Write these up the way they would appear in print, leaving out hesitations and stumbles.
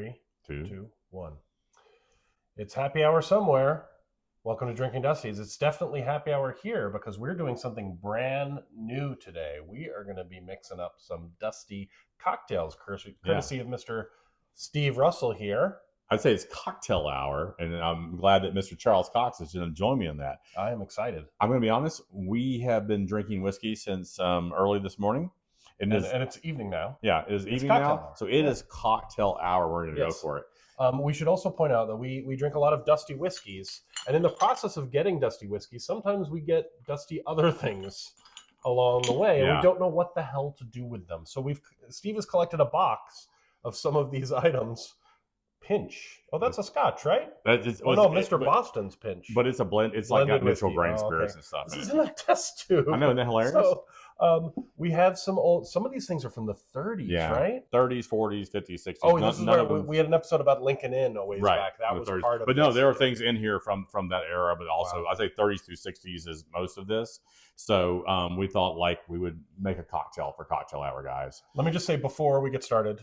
3, 2, 1. It's happy hour somewhere. Welcome to Drinking Dusties. It's definitely happy hour here because we're doing something brand new today. We are going to be mixing up some dusty cocktails, courtesy of Mr. Steve Russell here. I'd say it's cocktail hour, and I'm glad that Mr. Charles Cox is going to join me in that. I am excited. I'm going to be honest. We have been drinking whiskey since early this morning. And it's evening now. Yeah, it is evening now. Hour. So it is cocktail hour. We're going to go for it. We should also point out that we drink a lot of dusty whiskeys. And in the process of getting dusty whiskey, sometimes we get dusty other things along the way. And we don't know what the hell to do with them. So Steve has collected a box of some of these items. Pinch. Oh, that's a Scotch, right? Mr. Boston's Pinch. But it's a blend. It's like got neutral grain spirits and stuff. This isn't a test tube. I know, isn't that hilarious? So, we have some of these things are from the 30s, right? 30s, 40s, 50s, 60s. Oh, this is where we had an episode about Lincoln Inn a ways back. That was 30s. Part of it. But no, there are things in here from that era, but also I'd say 30s through 60s is most of this. So we thought like we would make a cocktail for cocktail hour, guys. Let me just say before we get started,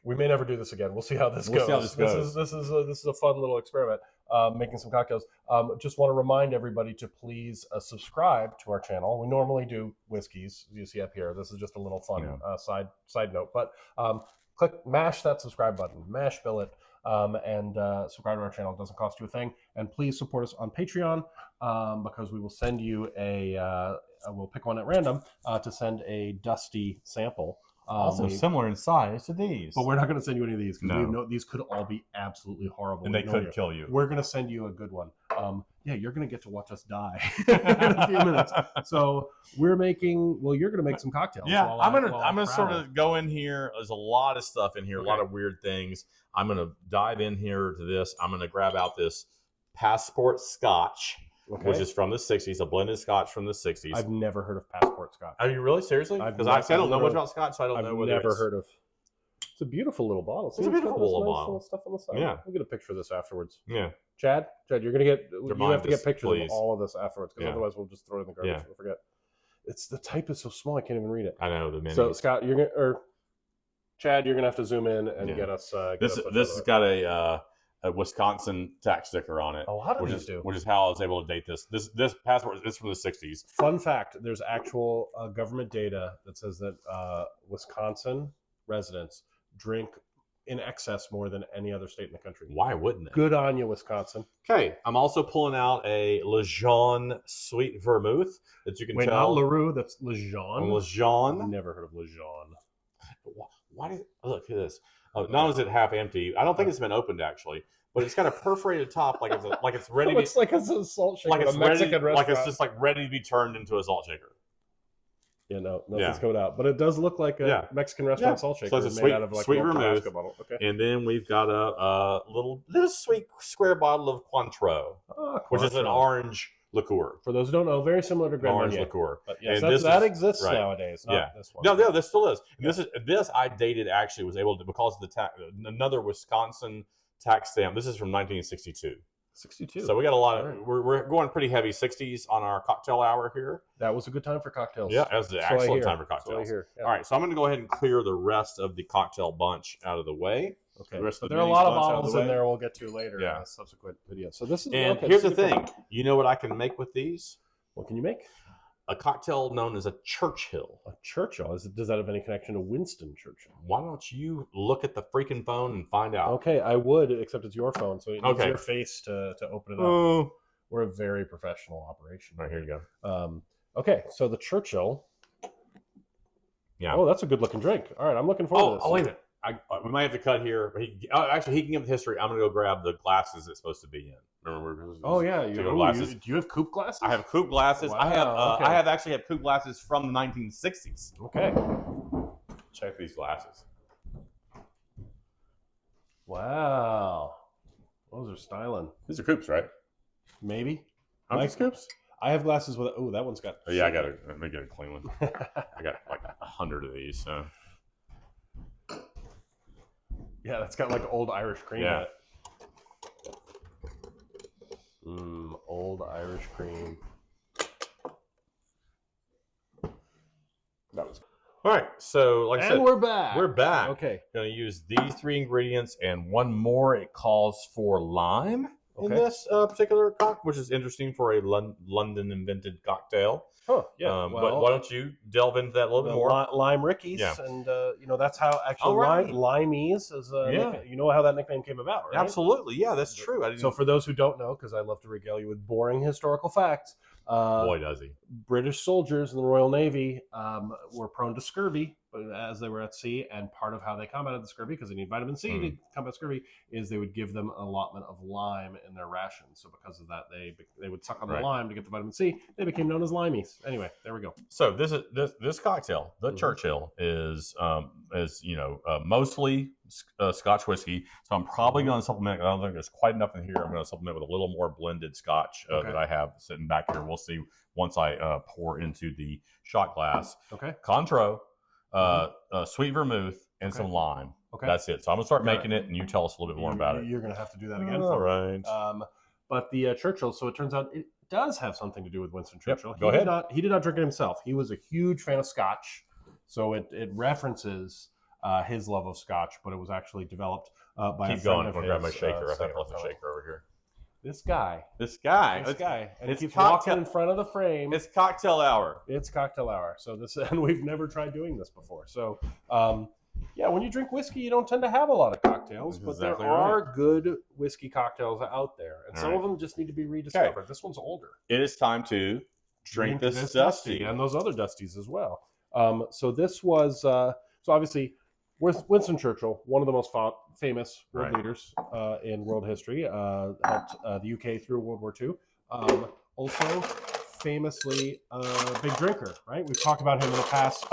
we may never do this again. We'll see how this goes. This is a fun little experiment, making some cocktails. Just want to remind everybody to please subscribe to our channel. We normally do whiskeys, as you see up here. This is just a little fun side note. But mash that subscribe button, mash billet, and subscribe to our channel. It doesn't cost you a thing. And please support us on Patreon because we will send you we'll pick one at random to send a dusty sample. Also similar in size to these. But we're not going to send you any of these because we know these could all be absolutely horrible. And they could kill you. We're going to send you a good one. You're going to get to watch us die in a few minutes. So you're going to make some cocktails. Yeah, I'm going to sort of go in here. There's a lot of stuff in here, a lot of weird things. I'm going to dive in here to this. I'm going to grab out this Passport Scotch. Okay. Which is from the 60s, a blended Scotch from the 60s. I've never heard of Passport Scotch. Are you really? Seriously? Because I don't know much about Scotch, so I don't know what I've never heard of. It's a beautiful little bottle. It's a beautiful little bottle. Little stuff on the side. Yeah. We'll get a picture of this afterwards. Yeah. Chad, you're going to get, you have to get pictures of all of this afterwards, because otherwise we'll just throw it in the garbage and we'll forget. The type is so small, I can't even read it. I know, the menu. So, Scott, Chad, you're going to have to zoom in and get us. This has got a Wisconsin tax sticker on it. A lot of these do. Which is how I was able to date this. This passport is from the 60s. Fun fact, there's actual government data that says that Wisconsin residents drink in excess more than any other state in the country. Why wouldn't they? Good on you, Wisconsin. Okay, I'm also pulling out a Lejeune Sweet Vermouth that you can tell. Not LaRue, that's Lejeune. Lejeune. I've never heard of Lejeune. Why look at this. Not only is it half empty, I don't think it's been opened actually, but it's got a perforated top, like it's ready. It looks like it's a salt shaker, like it's a Mexican restaurant. Like it's just like ready to be turned into a salt shaker. Yeah, nothing's coming out, but it does look like a Mexican restaurant salt shaker. So it's a made out of like sweet vermouth. Okay. And then we've got a little sweet square bottle of Cointreau, which is an orange liqueur. For those who don't know, very similar to Grand orange Marnier. liqueur. But yes, that exists nowadays. Not this one. No, this still is. This I dated actually was able to because of another Wisconsin tax stamp. This is from 1962. 62. So we got a lot of we're going pretty heavy 60s on our cocktail hour here. That was a good time for cocktails. Yeah, that was an excellent time for cocktails. Yeah. All right, so I'm going to go ahead and clear the rest of the cocktail bunch out of the way. Okay. There are a lot of bottles in there we'll get to later in a subsequent video. So this is here's the thing. You know what I can make with these? What can you make? A cocktail known as a Churchill. A Churchill? Does that have any connection to Winston Churchill? Why don't you look at the freaking phone and find out? Okay, I would, except it's your phone, so it needs your face to open it up. We're a very professional operation. All right, here you go. Okay, so the Churchill. Yeah. Oh, that's a good looking drink. All right, I'm looking forward to this. Oh, wait a minute. We might have to cut here. Actually, he can give the history. I'm going to go grab the glasses it's supposed to be in. Remember? Do you have coupe glasses? I have coupe glasses. Wow, I have actually coupe glasses from the 1960s. Okay. Check these glasses. Wow. Those are styling. These are coupes, right? Maybe. Aren't these coupes? I have glasses with. Oh, that one's got. Oh, yeah, let me get a clean one. I got like 100 of these. So. Yeah, that's got like old Irish cream in it. Old Irish cream. That was. All right, so like I said, we're back. We're back. Okay. Going to use these 3 ingredients and one more. It calls for lime in this particular cocktail, which is interesting for a London-invented cocktail. Huh, yeah. But why don't you delve into that a little bit more? Lime Rickies, and that's how actually Limeys is. You know how that nickname came about, right? Absolutely, yeah, that's true. So for those who don't know, because I love to regale you with boring historical facts, boy does he. British soldiers in the Royal Navy were prone to scurvy as they were at sea, and part of how they combated the scurvy, because they need vitamin C to combat scurvy, is they would give them an allotment of lime in their rations. So because of that, they would suck on the lime to get the vitamin C. They became known as limeys. Anyway, there we go. So this cocktail, the Churchill, is mostly Scotch whiskey. So I'm probably going to supplement. I don't think there's quite enough in here. I'm going to supplement with a little more blended Scotch that I have sitting back here. We'll see once I pour into the shot glass. Okay. Cointreau, sweet vermouth, and some lime. Okay. That's it. So I'm going to start making it, and you tell us a little bit more about it. You're going to have to do that again. All right. But the Churchill, so it turns out it does have something to do with Winston Churchill. Go ahead. He did not drink it himself. He was a huge fan of Scotch. So it references his love of Scotch, but it was actually developed by a friend of his. Keep going. I'm going to grab my shaker. I think I left the shaker over here. This guy. And he keeps walking in front of the frame. It's cocktail hour. So and we've never tried doing this before. So, when you drink whiskey, you don't tend to have a lot of cocktails, but there are good whiskey cocktails out there, and some of them just need to be rediscovered. This one's older. It is time to drink this Dusty and those other Dusties as well. So this was obviously Winston Churchill, one of the most famous world leaders in world history, helped the UK through World War II. Also, famously a big drinker, right? We've talked about him in the past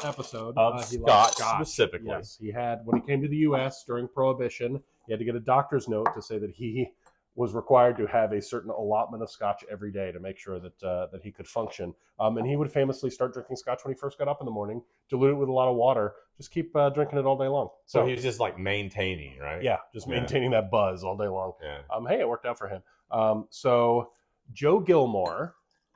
episode. Of Scotch specifically. Yes, when he came to the US during Prohibition, he had to get a doctor's note to say that he was required to have a certain allotment of Scotch every day to make sure that he could function. And he would famously start drinking Scotch when he first got up in the morning, dilute it with a lot of water, just keep drinking it all day long. So he was just like maintaining, right? Yeah, just maintaining that buzz all day long. Yeah. Hey, it worked out for him. So Joe Gilmore,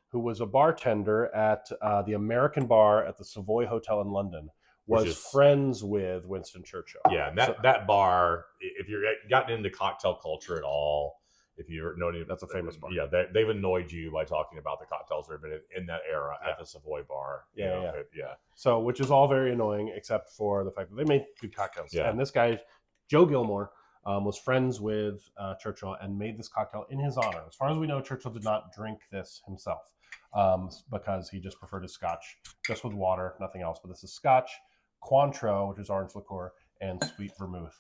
who was a bartender at the American Bar at the Savoy Hotel in London, was friends with Winston Churchill. Yeah, and that bar, if you're gotten into cocktail culture at all, if you know any, that's a famous bar. Yeah, they've annoyed you by talking about the cocktails that have been in that era at the Savoy Bar. Yeah. So, which is all very annoying, except for the fact that they made good cocktails. Yeah. And this guy, Joe Gilmore, was friends with Churchill and made this cocktail in his honor. As far as we know, Churchill did not drink this himself because he just preferred his Scotch just with water, nothing else. But this is Scotch, Cointreau, which is orange liqueur, and sweet vermouth.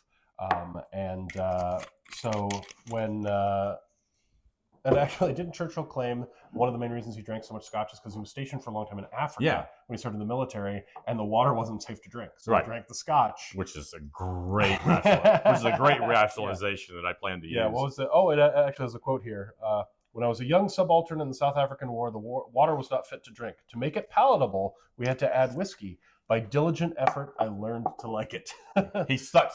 So when and actually, didn't Churchill claim one of the main reasons he drank so much Scotch is because he was stationed for a long time in Africa when he served in the military, and the water wasn't safe to drink, so he drank the Scotch, which is a great rationalization that I plan to use. Yeah, what was it? Oh, it actually has a quote here. When I was a young subaltern in the South African War, the water was not fit to drink. To make it palatable, we had to add whiskey. By diligent effort, I learned to like it. He stuck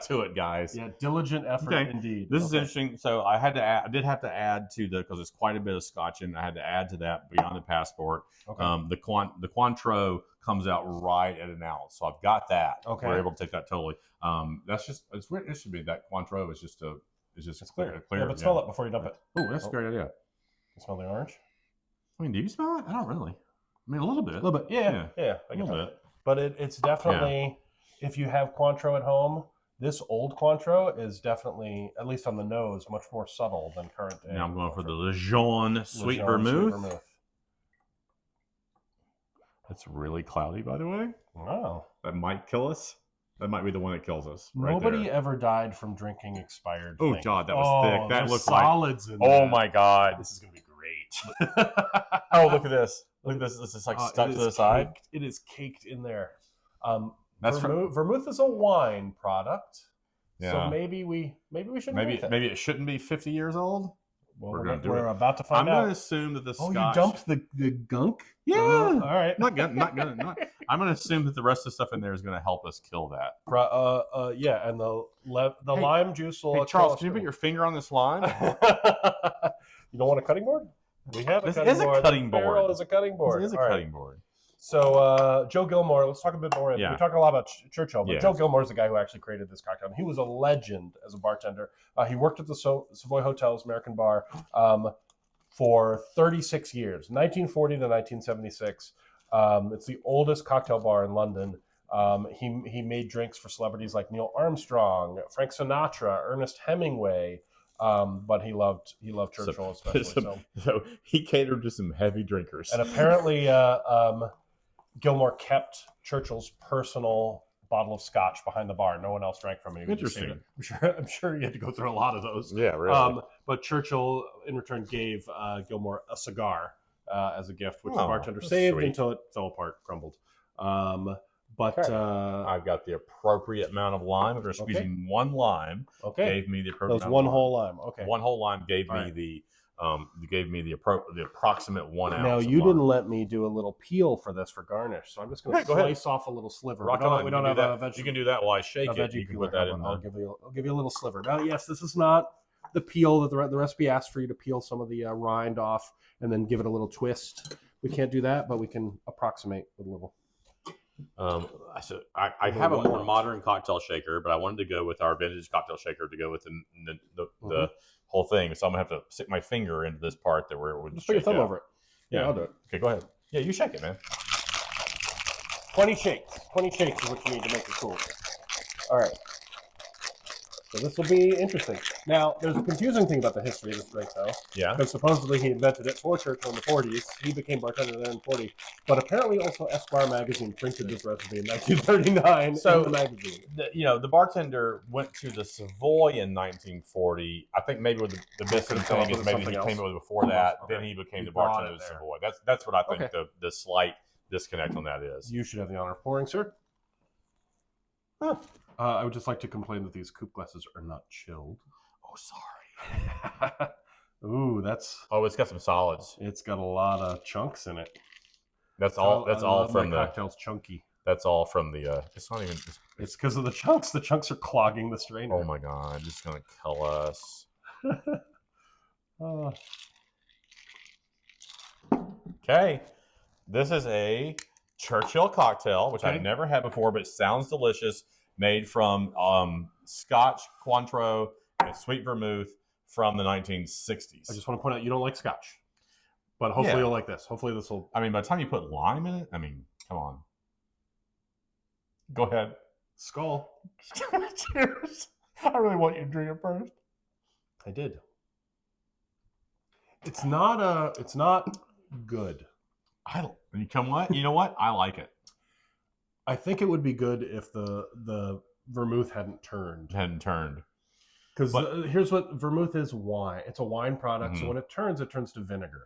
to it, guys. Yeah, diligent effort indeed. This is interesting. So I did have to add to because it's quite a bit of Scotch in. I had to add to that beyond the passport. Okay. The Cointreau comes out right at an ounce, so I've got that. Okay. We're able to take that totally. It's weird. It should be that Cointreau is just clear. Yeah, but smell it before you dump it. Oh, that's a great idea. You smell the orange? I mean, do you smell it? I don't really. I mean, a little bit. Yeah. A little bit. But it's definitely, if you have Cointreau at home, this old Cointreau is definitely, at least on the nose, much more subtle than current day. Now I'm going for the Lejeune sweet vermouth. It's really cloudy, by the way. Wow. That might kill us. That might be the one that kills us. Nobody ever died from drinking expired things. God, that was thick. That looks solids like... Oh, my God. This is going to be great. Oh, look at this. Look at this. This is like stuck to the side. It is caked in there. Vermouth is a wine product. Yeah. So maybe we shouldn't drink it. Maybe it shouldn't be 50 years old. Well, we're about to find out. I'm going to assume that the Scotch... Oh, you dumped the gunk? Yeah. All right. I'm going to assume that the rest of the stuff in there is going to help us kill that. Yeah, and the lime juice will... Hey, Charles, can you put your finger on this lime? You don't want a cutting board? We have a cutting board. This is a cutting board. This is a cutting board. So Joe Gilmore, let's talk a bit more. Yeah. We talk a lot about Churchill, but Yeah. Joe Gilmore is the guy who actually created this cocktail. He was a legend as a bartender. He worked at the Savoy Hotel's American Bar for 36 years, 1940 to 1976. It's the oldest cocktail bar in London. He made drinks for celebrities like Neil Armstrong, Frank Sinatra, Ernest Hemingway. But he loved Churchill especially. So he catered to some heavy drinkers. And apparently, Gilmore kept Churchill's personal bottle of scotch behind the bar. No one else drank from it. Interesting. I'm sure you had to go through a lot of those. Yeah, really. But Churchill, in return, gave Gilmore a cigar as a gift, which the bartender saved until it fell apart, crumbled. I've got the appropriate amount of lime. If you're squeezing one lime, gave me the appropriate. That was one whole lime. Okay. One whole lime gave me the approximate 1 ounce. Now you didn't let me do a little peel for this for garnish, so I'm just going to slice off a little sliver. We don't have a veggie. You can do that while I shake it. You can put that in. I'll give you a little sliver. Now, yes, this is not the peel that the recipe asks for you to peel some of the rind off and then give it a little twist. We can't do that, but we can approximate with a little. I have a more modern cocktail shaker, but I wanted to go with our vintage cocktail shaker to go with the whole thing. So I'm gonna have to stick my finger into this part that we're just put your thumb over it. Yeah, I'll do it. Okay, go ahead. Yeah, you shake it, man. 20 shakes. 20 shakes is what you need to make it cool. All right. So this will be interesting. Now, there's a confusing thing about the history of this drink, though. Yeah. Because supposedly he invented it for Churchill in the 40s. He became bartender there in the 40s. But apparently also Esquire magazine printed this recipe in 1939 in the magazine. The bartender went to the Savoy in 1940. I think maybe with the missing thing is maybe he came up with before that. Okay. Then he became the bartender of the Savoy. That's what I think the slight disconnect on that is. You should have the honor of pouring, sir. Huh. I would just like to complain that these coupe glasses are not chilled. Oh, sorry. Ooh, that's... Oh, it's got some solids. It's got a lot of chunks in it. That's all from the... cocktail's chunky. That's all from the... It's not even... It's because of the chunks. The chunks are clogging the strainer. Oh, my God. It's going to kill us. Okay. This is a Churchill cocktail, which I've never had before, but it sounds delicious. Made from Scotch, Cointreau, and sweet vermouth from the 1960s. I just want to point out you don't like Scotch, but hopefully you'll like this. Hopefully this will... I mean, by the time you put lime in it, come on. Go ahead. Skull. Cheers. I really want you to drink it first. I did. It's not good. You know what? I like it. I think it would be good if the vermouth hadn't turned. Because here's what vermouth is: wine. It's a wine product. Mm-hmm. So when it turns to vinegar,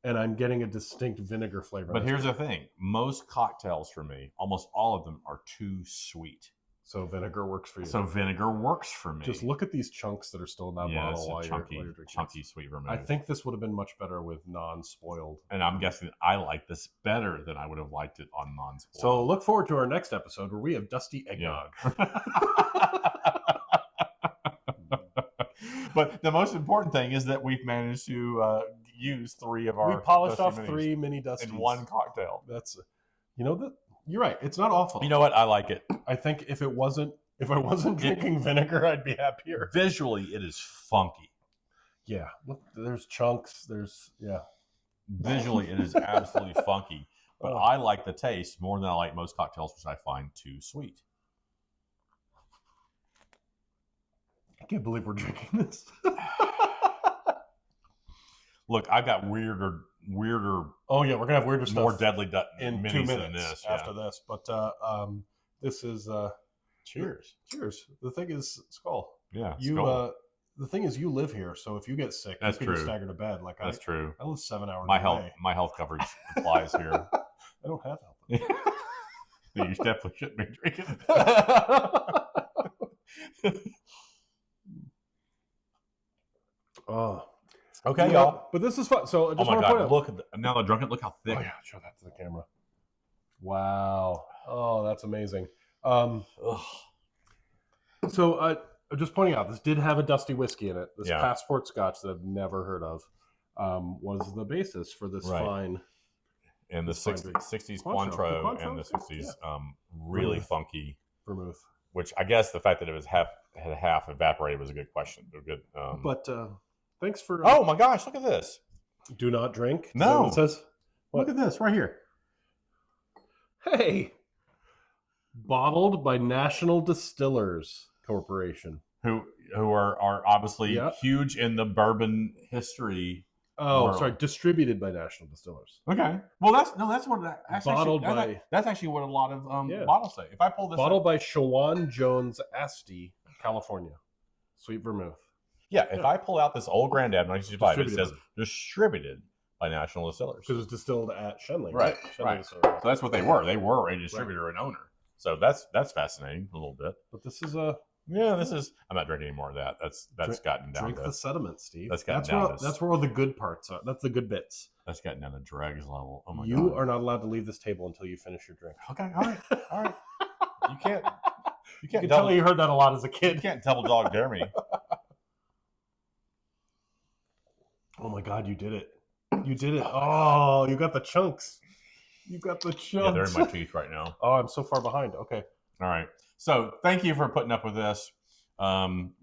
and I'm getting a distinct vinegar flavor. But here's the thing: most cocktails for me, almost all of them, are too sweet. So vinegar works for you. Just look at these chunks that are still in that bottle while chunky, you're drinking. Chunky sweet vermouth. I think this would have been much better with non-spoiled. And I'm guessing I like this better than I would have liked it on non-spoiled. So look forward to our next episode where we have dusty eggnog. Yeah. But the most important thing is that we've managed to use three of our... We polished off 3 mini dusties. In one cocktail. That's... You're right. It's not awful. You know what? I like it. I think if I wasn't drinking vinegar, I'd be happier. Visually, it is funky. Yeah. Look, there's chunks. Visually, it is absolutely funky. But I like the taste more than I like most cocktails, which I find too sweet. I can't believe we're drinking this. Look, I've got weirder. Oh yeah, we're gonna have weirder stuff. More deadly in 2 minutes than this, after this. But this is cheers. Cheers. The thing is, Skull. Yeah. You. The thing is, you live here, so if you get sick, that's you can just stagger to bed. Like that's true. I live 7 hours. My health coverage applies here. I don't have health. You definitely shouldn't be drinking. Oh. Okay, y'all. But this is fun. So I just want to point out. Look, now that I drunk it, look how thick. Oh, yeah. Show that to the camera. Wow. Oh, that's amazing. So just pointing out, this did have a dusty whiskey in it. This passport scotch that I've never heard of was the basis for this fine. in the 60s Cointreau and the 60s really funky vermouth. Which I guess the fact that it was had half evaporated was a good question. Good. But thanks for. Oh my gosh! Look at this. Do not drink. No. It says. What? Look at this right here. Hey. Bottled by National Distillers Corporation, who are obviously huge in the bourbon history. Oh, world. Sorry, distributed by National Distillers. Okay, well that's what bottled by. That's actually what a lot of bottles say. If I pull this bottled by Shawan Jones Asti, California, sweet vermouth. Yeah, if I pull out this old Granddad 1965, it says distributed by National Distillers because it was distilled at Shenley. Right. So that's what they were. They were a distributor and owner. So that's fascinating a little bit. But this is I'm not drinking any more of that. That's gotten down to the sediment, Steve. That's where all the good parts are. That's the good bits. That's gotten down to dregs level. Oh my god. You are not allowed to leave this table until you finish your drink. Okay, all right. You can't you can tell you heard that a lot as a kid. You can't double dog dare me. Oh my god, you did it. You did it. Oh, you got the chunks. You got the chunks. Yeah, they're in my teeth right now. Oh, I'm so far behind. Okay. All right. So thank you for putting up with this.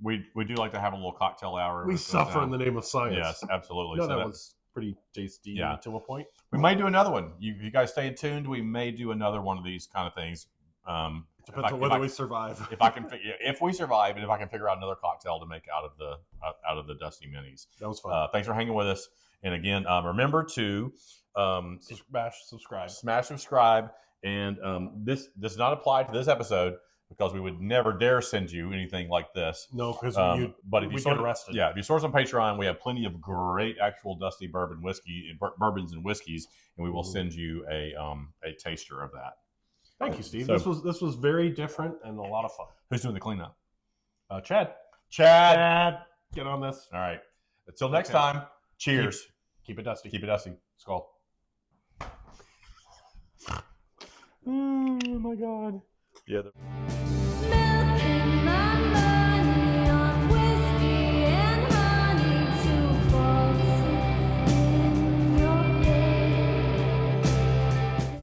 We do like to have a little cocktail hour. We suffer in the name of science. Yes, absolutely. No, that was pretty tasty to a point. We may do another one. You guys stay tuned. We may do another one of these kind of things. Depends on whether we survive. If we survive, and if I can figure out another cocktail to make out of the Dusty Minis. That was fun. Thanks for hanging with us. And again, remember to smash subscribe. And this does not apply to this episode because we would never dare send you anything like this. No, because but if you get arrested. Yeah, if you source on Patreon, we have plenty of great actual Dusty bourbons and whiskeys, and we will send you a taster of that. Thank you, Steve. So, this was very different and a lot of fun. Who's doing the cleanup? Chad. Get on this. All right. Until next time. Cheers. Keep it dusty. Keep it dusty. Skull. Oh my god. Yeah.